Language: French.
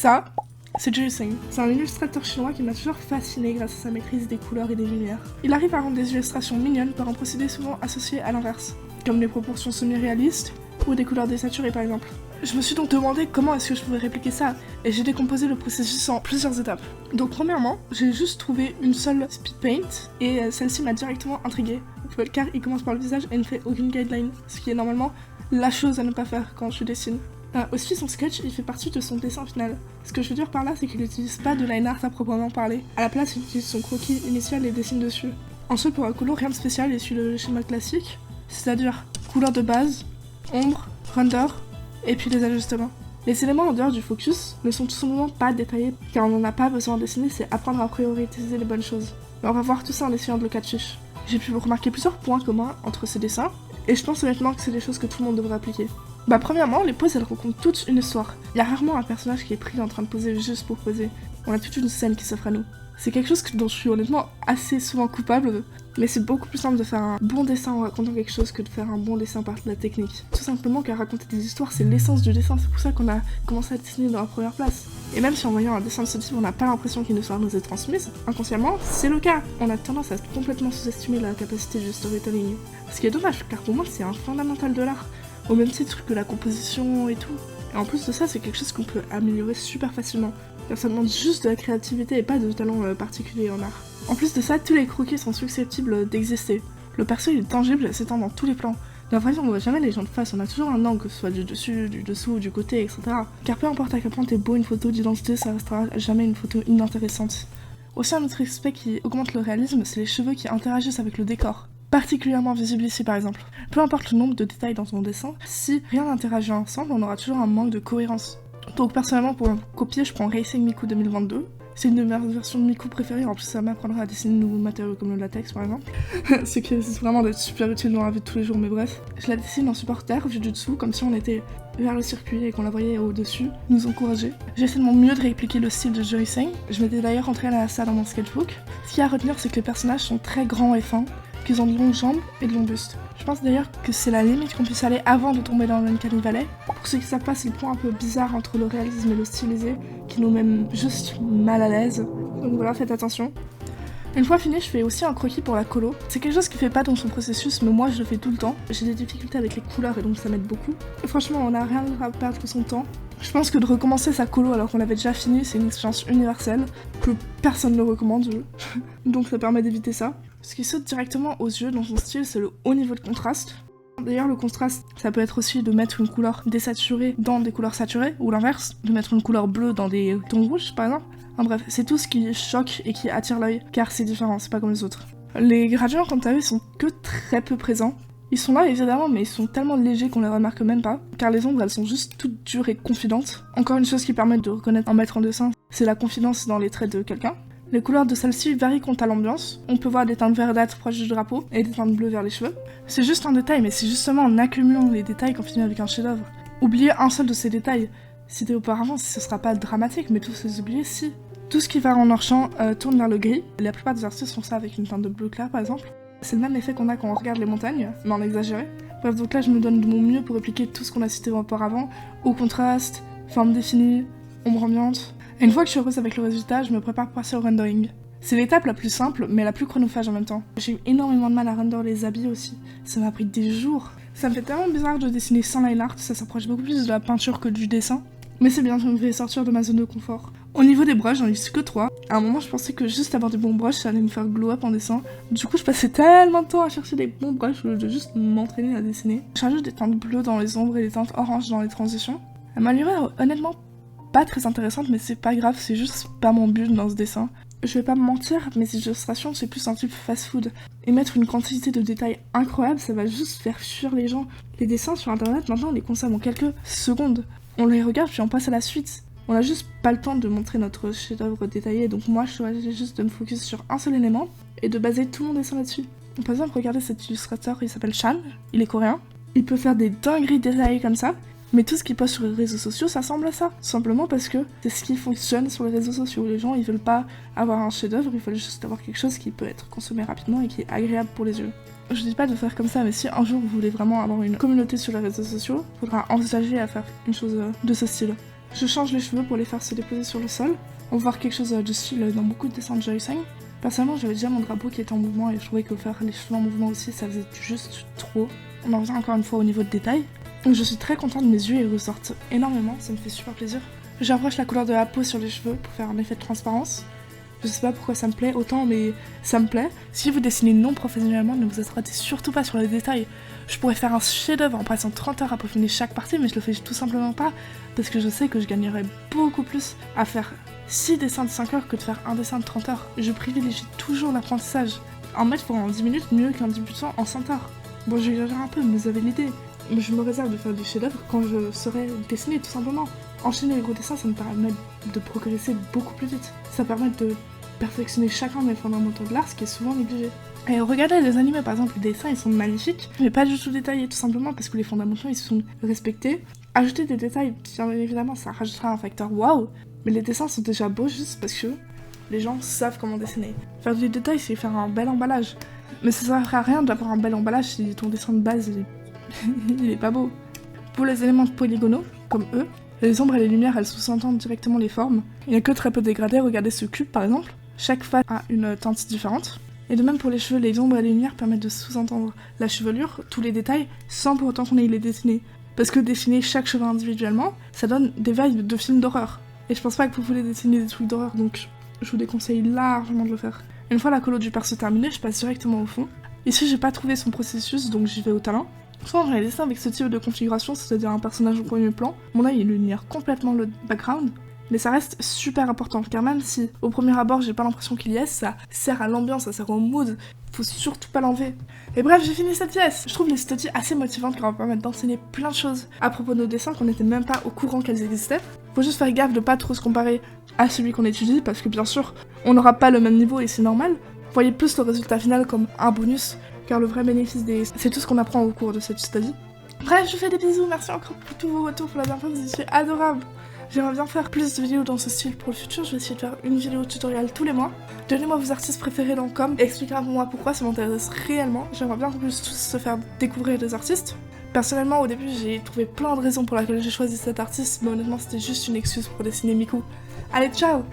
Ça, c'est Zhu Xing. C'est un illustrateur chinois qui m'a toujours fasciné grâce à sa maîtrise des couleurs et des lumières. Il arrive à rendre des illustrations mignonnes par un procédé souvent associé à l'inverse, comme les proportions semi-réalistes ou des couleurs désaturées par exemple. Je me suis donc demandé comment est-ce que je pouvais répliquer ça, et j'ai décomposé le processus en plusieurs étapes. Donc premièrement, j'ai juste trouvé une seule speed paint, et celle-ci m'a directement intriguée, car il commence par le visage et ne fait aucune guideline, ce qui est normalement la chose à ne pas faire quand je dessine. Aussi son sketch, il fait partie de son dessin final. Ce que je veux dire par là, c'est qu'il n'utilise pas de line art à proprement parler. À la place, il utilise son croquis initial et dessine dessus. Ensuite, pour la couleur, rien de spécial, il suit le schéma classique, c'est-à-dire couleur de base, ombre, render, et puis les ajustements. Les éléments en dehors du focus ne sont tout simplement pas détaillés, car on n'en a pas besoin de dessiner, c'est apprendre à prioriser les bonnes choses. Mais on va voir tout ça en essayant de le catfish. J'ai pu remarquer plusieurs points communs entre ces dessins, et je pense honnêtement que c'est des choses que tout le monde devrait appliquer. Premièrement, les poses elles racontent toute une histoire. Il y a rarement un personnage qui est pris en train de poser juste pour poser. On a toute une scène qui s'offre à nous. C'est quelque chose dont je suis honnêtement assez souvent coupable, mais c'est beaucoup plus simple de faire un bon dessin en racontant quelque chose que de faire un bon dessin par la technique. Tout simplement car raconter des histoires c'est l'essence du dessin, c'est pour ça qu'on a commencé à dessiner dans la première place. Et même si en voyant un dessin de ce type on n'a pas l'impression qu'une histoire nous est transmise, inconsciemment c'est le cas. On a tendance à complètement sous-estimer la capacité du storytelling. Ce qui est dommage car pour moi c'est un fondamental de l'art, au même titre que la composition et tout. Et en plus de ça c'est quelque chose qu'on peut améliorer super facilement. Car ça demande juste de la créativité et pas de talent particulier en art. En plus de ça, tous les croquis sont susceptibles d'exister. Le perso il est tangible et s'étend dans tous les plans. Dans la vraie vie on voit jamais les gens de face, on a toujours un angle, que ce soit du dessus, du dessous, du côté, etc. Car peu importe à quel point t'es beau, une photo d'identité ça restera jamais une photo inintéressante. Aussi un autre aspect qui augmente le réalisme, c'est les cheveux qui interagissent avec le décor. Particulièrement visible ici par exemple. Peu importe le nombre de détails dans ton dessin, si rien n'interagit ensemble, on aura toujours un manque de cohérence. Donc personnellement pour copier je prends Racing Miku 2022. C'est une de mes versions de Miku préférées, en plus ça m'apprendra à dessiner de nouveaux matériaux comme le latex par exemple. Ce qui est vraiment d'être super utile dans la vie de tous les jours, mais bref. Je la dessine en supporter, vu du dessous, comme si on était vers le circuit et qu'on la voyait au-dessus, nous encourager. J'essaie de mon mieux de répliquer le style de Zhu Xing. Je m'étais d'ailleurs entraînée à ça dans mon sketchbook. Ce qu'il y a à retenir c'est que les personnages sont très grands et fins, qu'ils ont de longues jambes et de longs bustes. Je pense d'ailleurs que c'est la limite qu'on puisse aller avant de tomber dans l'Uncanny Valley. Pour ceux qui savent pas, c'est le point un peu bizarre entre le réalisme et le stylisé, qui nous met juste mal à l'aise. Donc voilà, faites attention. Une fois fini, je fais aussi un croquis pour la colo. C'est quelque chose qui fait pas dans son processus, mais moi je le fais tout le temps. J'ai des difficultés avec les couleurs et donc ça m'aide beaucoup. Et franchement, on n'a rien à perdre son temps. Je pense que de recommencer sa colo alors qu'on l'avait déjà fini, c'est une expérience universelle, que personne ne recommande. Donc ça permet d'éviter ça. Ce qui saute directement aux yeux dans son style, c'est le haut niveau de contraste. D'ailleurs, le contraste, ça peut être aussi de mettre une couleur désaturée dans des couleurs saturées, ou l'inverse, de mettre une couleur bleue dans des tons rouges, par exemple. En bref, c'est tout ce qui choque et qui attire l'œil, car c'est différent, c'est pas comme les autres. Les gradients, quant à eux, sont que très peu présents. Ils sont là, évidemment, mais ils sont tellement légers qu'on les remarque même pas, car les ombres, elles sont juste toutes dures et confidentes. Encore une chose qui permet de reconnaître un maître en dessin, c'est la confidence dans les traits de quelqu'un. Les couleurs de celle-ci varient quant à l'ambiance. On peut voir des teintes verdâtres proches du drapeau et des teintes bleues vers les cheveux. C'est juste un détail, mais c'est justement en accumulant les détails qu'on finit avec un chef-d'œuvre. Oublier un seul de ces détails, cité auparavant, ce sera pas dramatique, mais tous les oublier, si. Tout ce qui va en hors-champ tourne vers le gris. La plupart des artistes font ça avec une teinte de bleu clair, par exemple. C'est le même effet qu'on a quand on regarde les montagnes, mais en exagéré. Bref, donc là, je me donne de mon mieux pour répliquer tout ce qu'on a cité auparavant. Haut contraste, forme définie, ombre ambiante. Et une fois que je suis heureuse avec le résultat, je me prépare pour passer au rendering. C'est l'étape la plus simple, mais la plus chronophage en même temps. J'ai eu énormément de mal à render les habits aussi. Ça m'a pris des jours. Ça me fait tellement bizarre de dessiner sans line art, ça s'approche beaucoup plus de la peinture que du dessin. Mais c'est bien, ça me fait sortir de ma zone de confort. Au niveau des brushes, j'en utilise que 3. À un moment, je pensais que juste avoir des bons brushes, ça allait me faire glow up en dessin. Du coup, je passais tellement de temps à chercher des bons brushes de juste m'entraîner à dessiner. Je rajoute des teintes bleues dans les ombres et des teintes oranges dans les transitions. Elle m'a livré honnêtement pas très intéressante, mais c'est pas grave, c'est juste pas mon but dans ce dessin. Je vais pas me mentir, mes illustrations c'est plus un type fast-food. Et mettre une quantité de détails incroyable, ça va juste faire fuir les gens. Les dessins sur internet, maintenant on les consomme en quelques secondes. On les regarde puis on passe à la suite. On a juste pas le temps de montrer notre chef-d'œuvre détaillé, donc moi je choisis juste de me focus sur un seul élément et de baser tout mon dessin là-dessus. Par exemple, regardez cet illustrateur, il s'appelle Chan, il est coréen. Il peut faire des dingueries détaillées comme ça. Mais tout ce qu'il poste sur les réseaux sociaux, ça ressemble à ça. Simplement parce que c'est ce qui fonctionne sur les réseaux sociaux. Les gens, ils veulent pas avoir un chef-d'œuvre, ils veulent juste avoir quelque chose qui peut être consommé rapidement et qui est agréable pour les yeux. Je dis pas de faire comme ça, mais si un jour vous voulez vraiment avoir une communauté sur les réseaux sociaux, il faudra envisager à faire une chose de ce style. Je change les cheveux pour les faire se déposer sur le sol. On va voir quelque chose de style dans beaucoup de dessins de Joyce. Personnellement, j'avais déjà mon drapeau qui était en mouvement et je trouvais que faire les cheveux en mouvement aussi, ça faisait juste trop. On en revient encore une fois au niveau de détail. Donc je suis très contente, mes yeux ils ressortent énormément, ça me fait super plaisir. J'approche la couleur de la peau sur les cheveux pour faire un effet de transparence. Je sais pas pourquoi ça me plaît autant, mais ça me plaît. Si vous dessinez non professionnellement, ne vous attardez surtout pas sur les détails. Je pourrais faire un chef-d'œuvre en passant 30 heures à peaufiner chaque partie, mais je le fais tout simplement pas, parce que je sais que je gagnerais beaucoup plus à faire 6 dessins de 5 heures que de faire un dessin de 30 heures. Je privilégie toujours l'apprentissage. En mettre pour en 10 minutes mieux qu'un débutant en 100 heures. Bon, j'exagère un peu, mais vous avez l'idée. Mais je me réserve de faire du chef-d'œuvre quand je saurai dessiner, tout simplement. Enchaîner les gros dessins, ça me permet de progresser beaucoup plus vite. Ça permet de perfectionner chacun des fondamentaux de l'art, ce qui est souvent négligé. Et regardez les animés, par exemple, les dessins, ils sont magnifiques, mais pas du tout détaillés, tout simplement parce que les fondamentaux, ils sont respectés. Ajouter des détails, bien évidemment, ça rajoutera un facteur waouh, mais les dessins sont déjà beaux juste parce que les gens savent comment dessiner. Faire des détails, c'est faire un bel emballage. Mais ça sert à rien d'avoir un bel emballage si ton dessin de base, il est pas beau. Pour les éléments polygonaux, comme eux, les ombres et les lumières, elles sous-entendent directement les formes. Il n'y a que très peu de dégradés, regardez ce cube par exemple. Chaque face a une teinte différente. Et de même pour les cheveux, les ombres et les lumières permettent de sous-entendre la chevelure, tous les détails, sans pour autant qu'on ait les dessiner. Parce que dessiner chaque cheveu individuellement, ça donne des vibes de films d'horreur. Et je pense pas que vous voulez dessiner des trucs d'horreur, donc je vous déconseille largement de le faire. Une fois la colo du perso terminée, je passe directement au fond. Ici, j'ai pas trouvé son processus, donc j'y vais au talent. Souvent, dans les dessins avec ce type de configuration, c'est-à-dire un personnage au premier plan, mon œil il lumière complètement le background, mais ça reste super important, car même si au premier abord j'ai pas l'impression qu'il y est, ça sert à l'ambiance, ça sert au mood, faut surtout pas l'enlever. Et bref, j'ai fini cette pièce. Je trouve les studies assez motivantes car on va permettre d'enseigner plein de choses à propos de nos dessins qu'on n'était même pas au courant qu'elles existaient. Faut juste faire gaffe de pas trop se comparer à celui qu'on étudie, parce que bien sûr, on n'aura pas le même niveau et c'est normal. Voyez plus le résultat final comme un bonus, car le vrai bénéfice c'est tout ce qu'on apprend au cours de cette study. Bref, je vous fais des bisous, merci encore pour tous vos retours pour la dernière fois, vous étiez adorables. J'aimerais bien faire plus de vidéos dans ce style pour le futur, je vais essayer de faire une vidéo tutoriel tous les mois. Donnez-moi vos artistes préférés dans le com, et expliquez-moi pourquoi ça m'intéresse réellement. J'aimerais bien qu'on puisse tous se faire découvrir des artistes. Personnellement, au début, j'ai trouvé plein de raisons pour lesquelles j'ai choisi cet artiste, mais honnêtement, c'était juste une excuse pour dessiner Miku. Allez, ciao!